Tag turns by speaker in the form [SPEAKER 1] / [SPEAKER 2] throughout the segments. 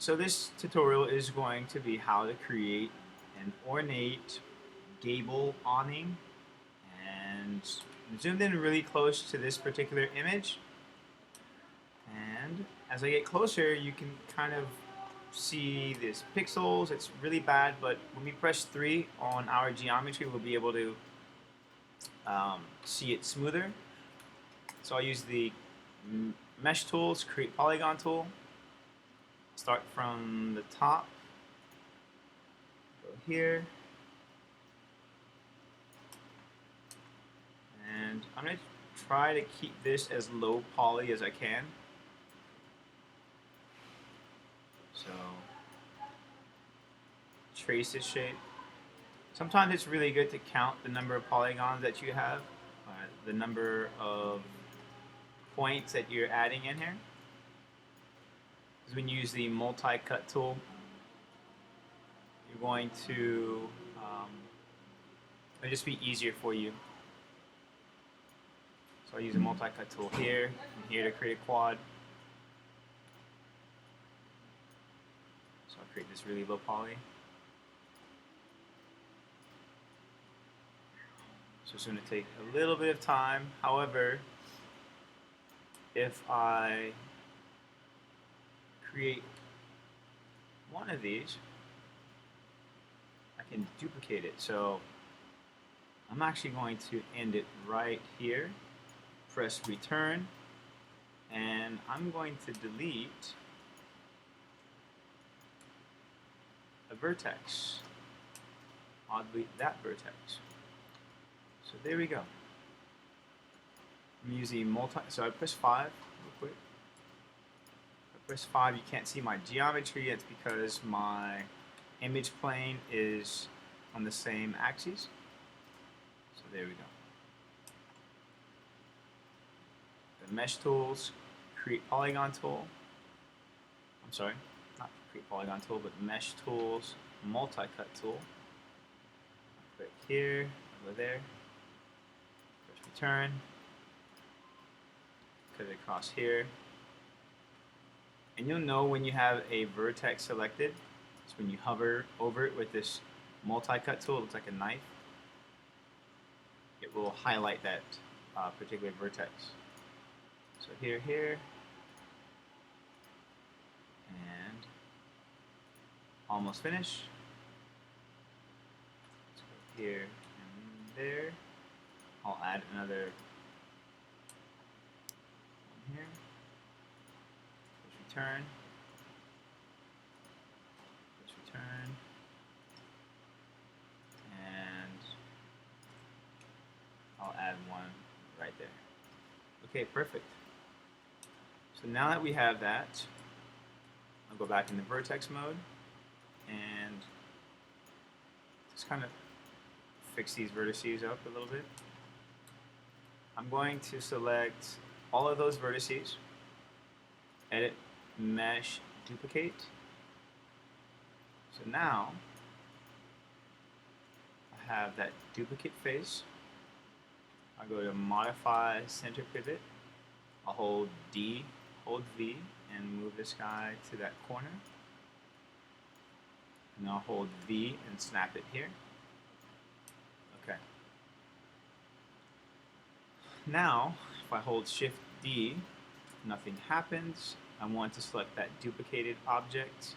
[SPEAKER 1] So this tutorial is going to be how to create an ornate gable awning, and zoomed in really close to this particular image, and as I get closer you can kind of see these pixels. It's really bad, but when we press 3 on our geometry we'll be able to see it smoother. So I'll use the mesh tools, create polygon tool, start from the top, go here, and I'm going to try to keep this as low poly as I can. So trace this shape. Sometimes it's really good to count the number of polygons that you have, the number of points that you're adding in here. Because when you use the multi-cut tool, you're going to it'll just be easier for you. So I use a multi-cut tool here and here to create a quad. So I'll create this really low poly. So it's going to take a little bit of time. However, if I create one of these, I can duplicate it. So I'm actually going to end it right here, press return, and I'm going to delete a vertex. I'll delete that vertex. So there we go. I'm using so I press 5 real quick. If I press 5, you can't see my geometry. It's because my image plane is on the same axis. So there we go. The mesh tools, create polygon tool. I'm sorry, not create polygon tool, but mesh tools, multi-cut tool. Click here, over there. Press return. Cut it across here. And you'll know when you have a vertex selected. It's when you hover over it with this multi-cut tool. It looks like a knife. It will highlight that particular vertex. So here, and almost finished. Let's go here and there. I'll add another one here. Push return. Push return. And I'll add one right there. Okay, perfect. So now that we have that, I'll go back into vertex mode and just kind of fix these vertices up a little bit. I'm going to select all of those vertices, edit, mesh, duplicate. So now I have that duplicate face. I'll go to modify center pivot. I'll hold D, hold V, and move this guy to that corner. And I'll hold V and snap it here. Okay. Now, if I hold Shift D, nothing happens. I want to select that duplicated object.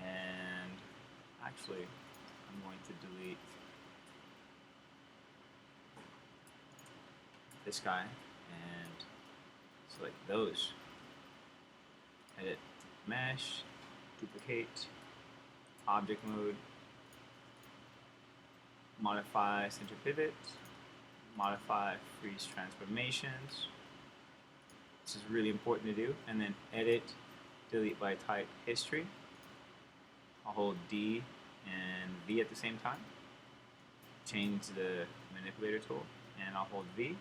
[SPEAKER 1] And actually, I'm going to delete this guy and select those. Edit, mesh, duplicate, object mode, modify center pivot, modify freeze transformations. This is really important to do. And then edit, delete by type history. I'll hold D and V at the same time. Change the manipulator tool and I'll hold V.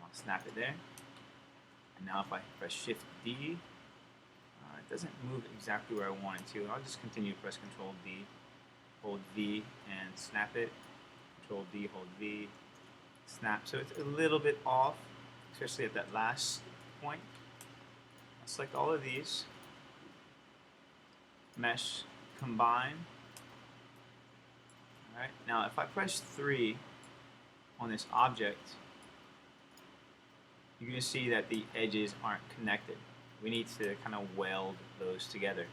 [SPEAKER 1] I'll snap it there. And now if I press Shift D, it doesn't move exactly where I want it to. I'll just continue to press Control D, hold V, and snap it. Control D, hold V, snap. So it's a little bit off, especially at that last point. select all of these, mesh combine. Alright, now if I press 3 on this object, you're going to see that the edges aren't connected. We need to kind of weld those together.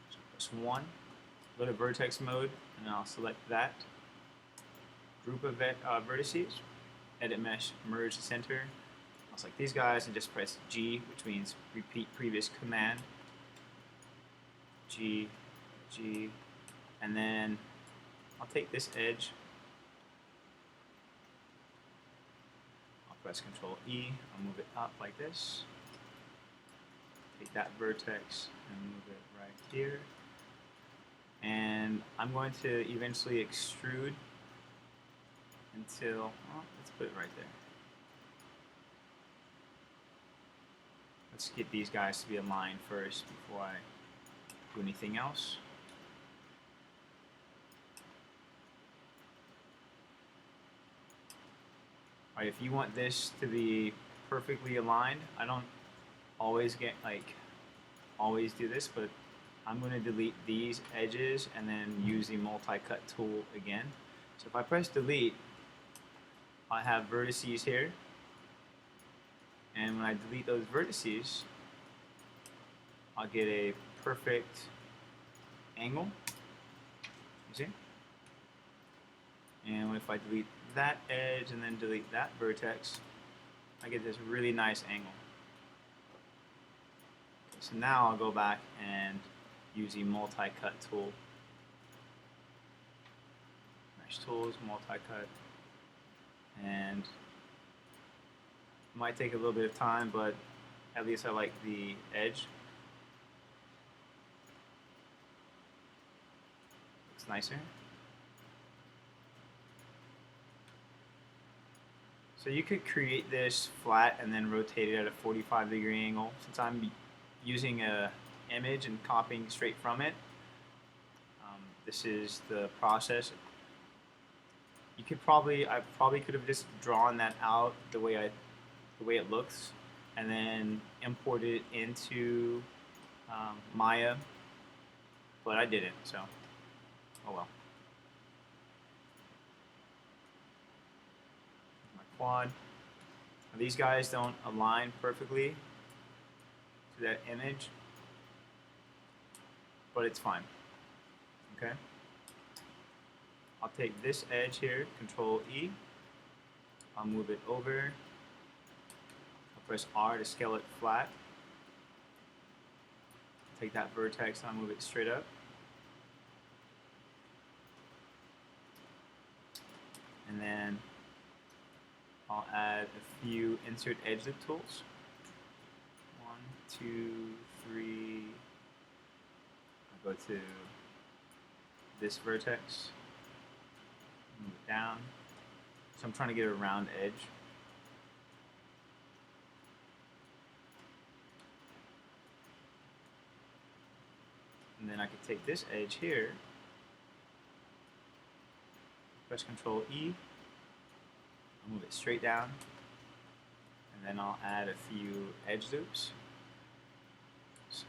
[SPEAKER 1] So press 1, go to vertex mode, and I'll select that group of vertices, edit mesh, merge center. I'll select these guys and just press G, which means repeat previous command. G, G, and then I'll take this edge, I'll press Control E, I'll move it up like this, take that vertex and move it right here, and I'm going to eventually extrude until, well, let's put it right there. Let's get these guys to be aligned first before I do anything else. Alright, if you want this to be perfectly aligned, I don't always always do this, but I'm going to delete these edges and then use the multi-cut tool again. So if I press delete, I have vertices here, and when I delete those vertices, I'll get a perfect angle, you see? And if I delete that edge and then delete that vertex, I get this really nice angle. Okay, so now I'll go back and use the multi-cut tool. Mesh tools, multi-cut, and it might take a little bit of time, but at least I like the edge. Looks nicer. So you could create this flat and then rotate it at a 45-degree angle. Since I'm using a image and copying straight from it, this is the process. You could I probably could have just drawn that out the way it looks, and then imported it into Maya, but I didn't. So, oh well. Quad. Now, these guys don't align perfectly to that image, but it's fine. Okay. I'll take this edge here, Control E. I'll move it over. I'll press R to scale it flat. Take that vertex and I'll move it straight up. And then I'll add a few insert edge loop tools. 1, 2, 3. I'll go to this vertex, move it down. So I'm trying to get a round edge. And then I could take this edge here, press Control E, I'll move it straight down, and then I'll add a few edge loops. So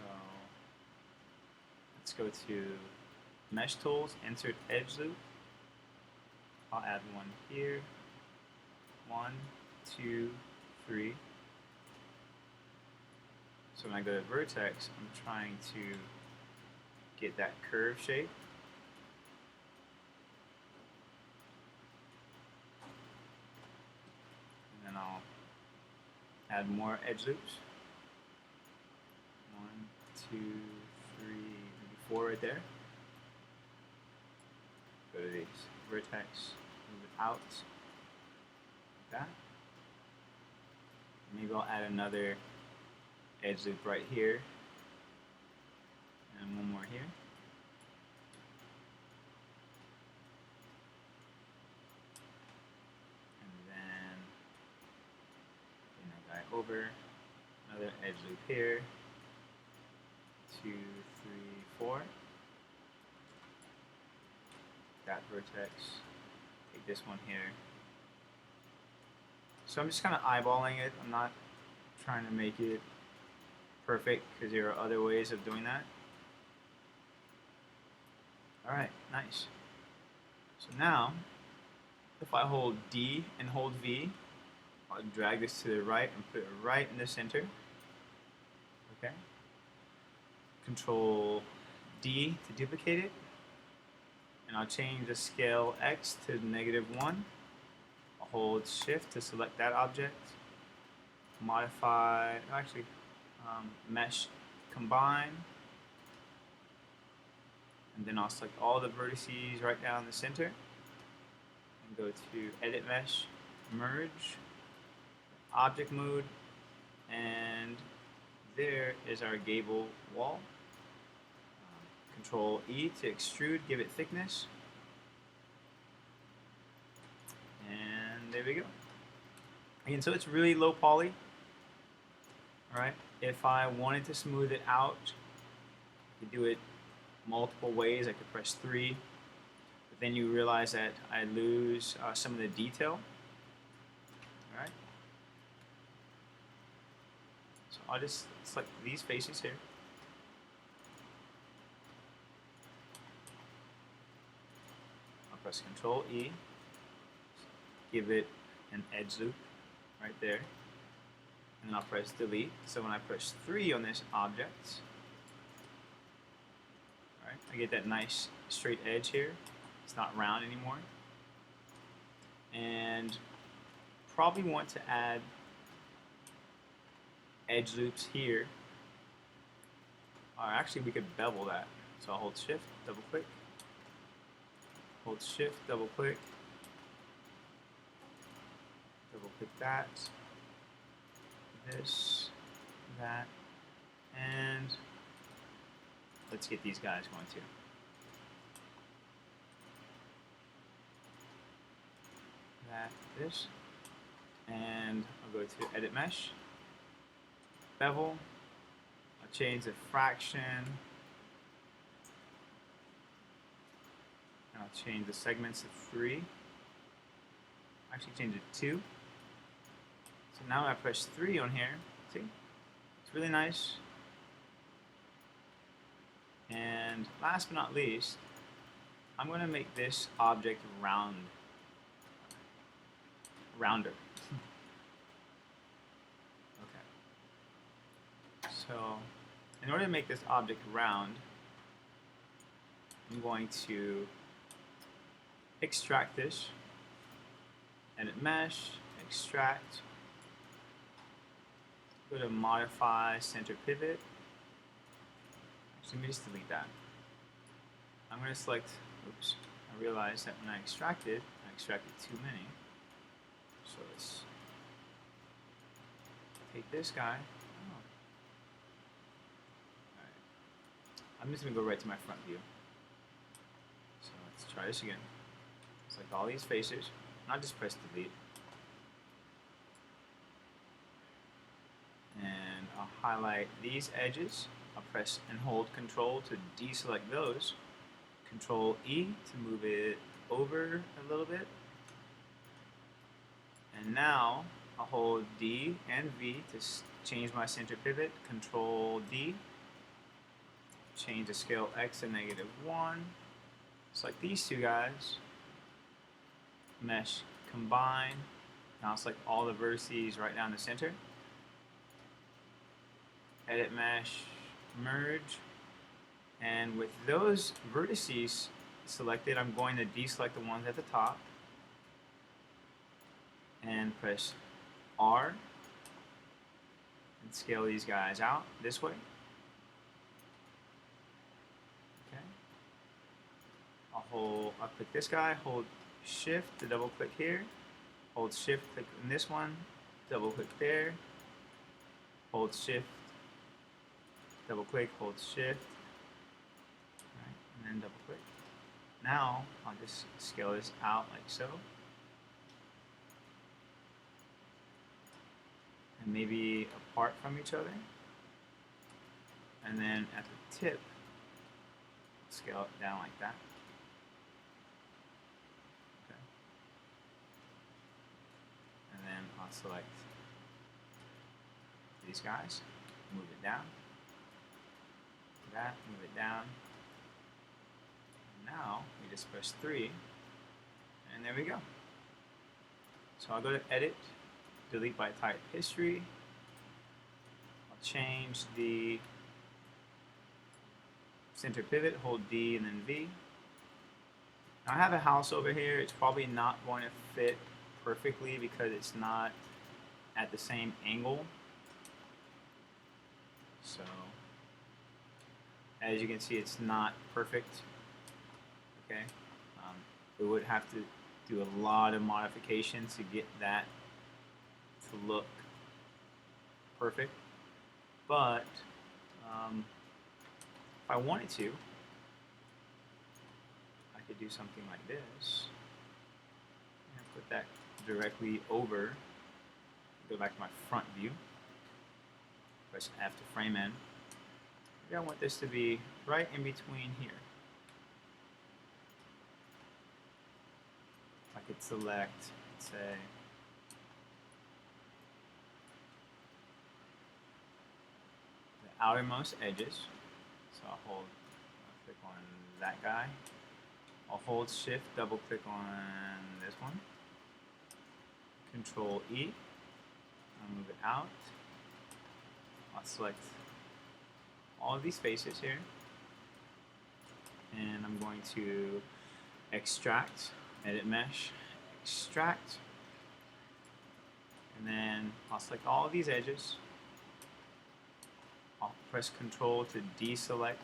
[SPEAKER 1] let's go to Mesh Tools, Insert Edge Loop. I'll add one here. 1, 2, 3. So when I go to Vertex, I'm trying to get that curve shape. And then I'll add more edge loops. 1, 2, 3, maybe 4 right there. Go to these vertex, move it out, like that. Maybe I'll add another edge loop right here, and one more here. And then bring that guy over, another edge loop here, 2, 3, 4. That vertex, take this one here. So I'm just kind of eyeballing it. I'm not trying to make it perfect because there are other ways of doing that. Alright, nice. So now, if I hold D and hold V, I'll drag this to the right and put it right in the center. Okay. Control D to duplicate it. And I'll change the scale X to -1. I'll hold Shift to select that object. Modify, mesh combine. And then I'll select all the vertices right down the center. And go to Edit Mesh, Merge, Object Mode, and there is our Gable wall. Control E to extrude, give it thickness. And there we go. And so it's really low poly. Alright, if I wanted to smooth it out, I could do it multiple ways. I could press 3, but then you realize that I lose some of the detail. Alright, so I'll just select these faces here. I'll press Control E, give it an edge loop right there, and then I'll press Delete. So when I press 3 on this object, I get that nice straight edge here. It's not round anymore. And probably want to add edge loops here. Or actually we could bevel that. So I'll hold Shift, double click. Hold Shift, double click. Double click that. This, that, and let's get these guys going too. That, this, and I'll go to Edit Mesh, Bevel. I'll change the fraction, and I'll change the segments to 3. Actually, change it to 2. So now I press 3 on here. See, it's really nice. And last but not least, I'm going to make this object rounder. Okay. So, in order to make this object round, I'm going to extract this, Edit Mesh, Extract, go to Modify Center Pivot. Let me just delete that. I'm going to select, oops, I realized that when I extracted too many. So let's take this guy. Oh. Alright. I'm just going to go right to my front view. So let's try this again. Select all these faces, and I'll just press delete. And I'll highlight these edges. I'll press and hold Control to deselect those. Control E to move it over a little bit. And now I'll hold D and V to change my center pivot. Control D. Change the scale X to -1. Select these two guys. Mesh combine. Now I'll select all the vertices right down the center. Edit Mesh, Merge, and with those vertices selected, I'm going to deselect the ones at the top and press R and scale these guys out this way. Okay. I'll click this guy, hold Shift to double click here, hold Shift, click on this one, double click there, hold Shift, double click, hold Shift, right, and then double click. Now I'll just scale this out like so, and maybe apart from each other, and then at the tip scale it down like that. Okay. And then I'll select these guys, move it down. That, move it down. And now we just press 3, and there we go. So I'll go to Edit, Delete by Type History. I'll change the center pivot, hold D and then V. Now I have a house over here. It's probably not going to fit perfectly because it's not at the same angle. So as you can see, it's not perfect. Okay, we would have to do a lot of modifications to get that to look perfect. But if I wanted to, I could do something like this and put that directly over. Go back to my front view. Press F to frame in. Maybe I want this to be right in between here. I could select, let's say, the outermost edges. So I'll click on that guy. I'll hold Shift, double click on this one. Control E. I'll move it out. I'll select all of these faces here. And I'm going to extract, edit mesh, extract. And then I'll select all of these edges. I'll press Control to deselect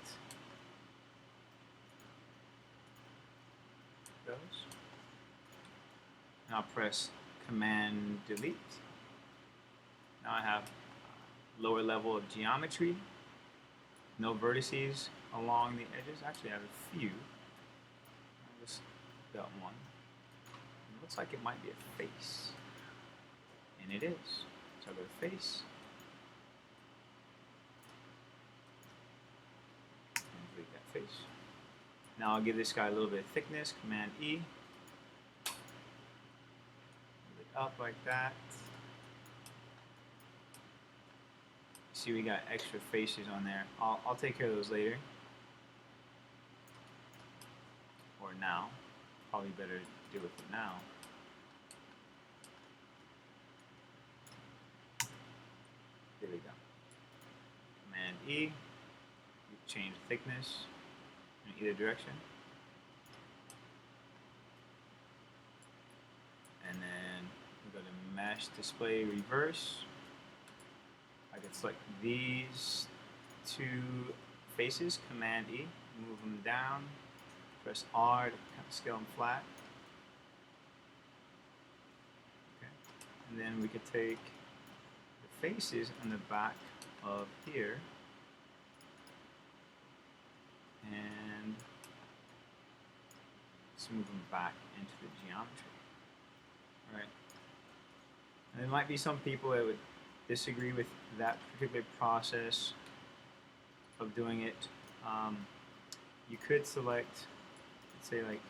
[SPEAKER 1] those. And I'll press Command Delete. Now I have lower level of geometry, no vertices along the edges. Actually, I have a few. I just got one. It looks like it might be a face, and it is. So I'll go to Face, and delete that face. Now I'll give this guy a little bit of thickness. Command E. Move it up like that. See, we got extra faces on there. I'll take care of those later. Or now. Probably better deal with it now. There we go. Command E. You change thickness in either direction. And then we go to Mesh Display Reverse. I can select these two faces, Command E, move them down, press R to scale them flat. Okay. And then we could take the faces on the back of here and let's move them back into the geometry. All right. And there might be some people that would disagree with that particular process of doing it. You could select, let's say, like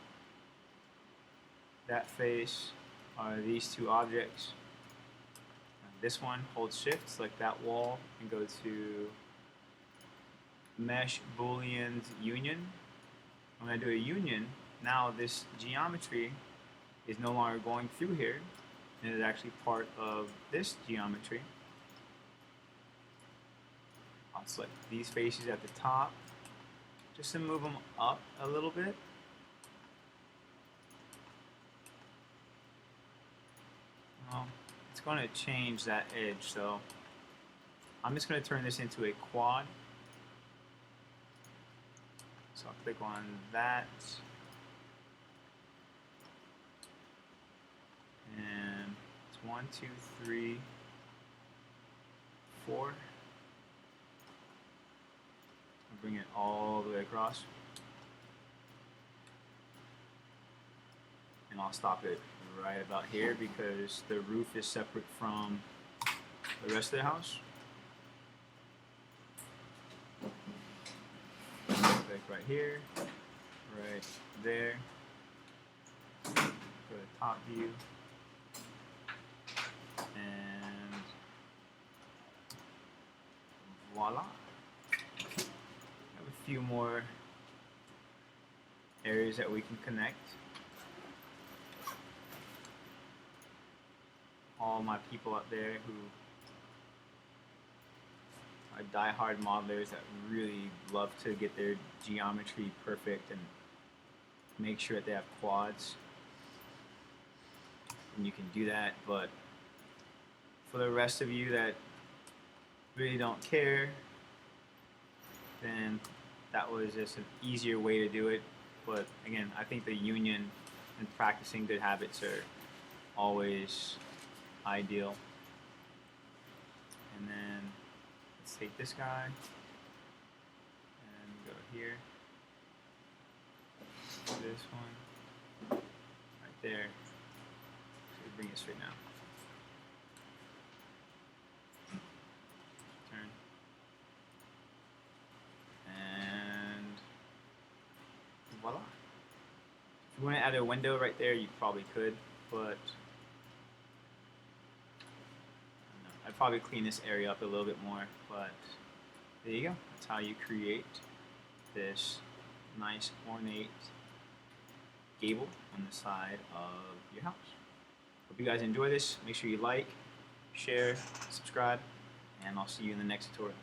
[SPEAKER 1] that face or these two objects. This one, hold Shift, select that wall, and go to Mesh Boolean Union. When I do a union, now this geometry is no longer going through here, and it's actually part of this geometry. I'll select these faces at the top just to move them up a little bit. Well, it's going to change that edge, so I'm just going to turn this into a quad. So I'll click on that. And it's 1, 2, 3, 4. Bring it all the way across. And I'll stop it right about here because the roof is separate from the rest of the house. Like right here, right there. Go to top view. And voila. Have a few more areas that we can connect. All my people out there who are die-hard modelers that really love to get their geometry perfect and make sure that they have quads. And you can do that, but for the rest of you that really don't care, then that was just an easier way to do it. But again, I think the union and practicing good habits are always ideal. And then let's take this guy and go here. This one right there. So bring it straight now. Turn. And voila. If you want to add a window right there, you probably could, but I'd probably clean this area up a little bit more, but there you go. That's how you create this nice ornate gable on the side of your house. Hope you guys enjoy this. Make sure you like, share, subscribe, and I'll see you in the next tutorial.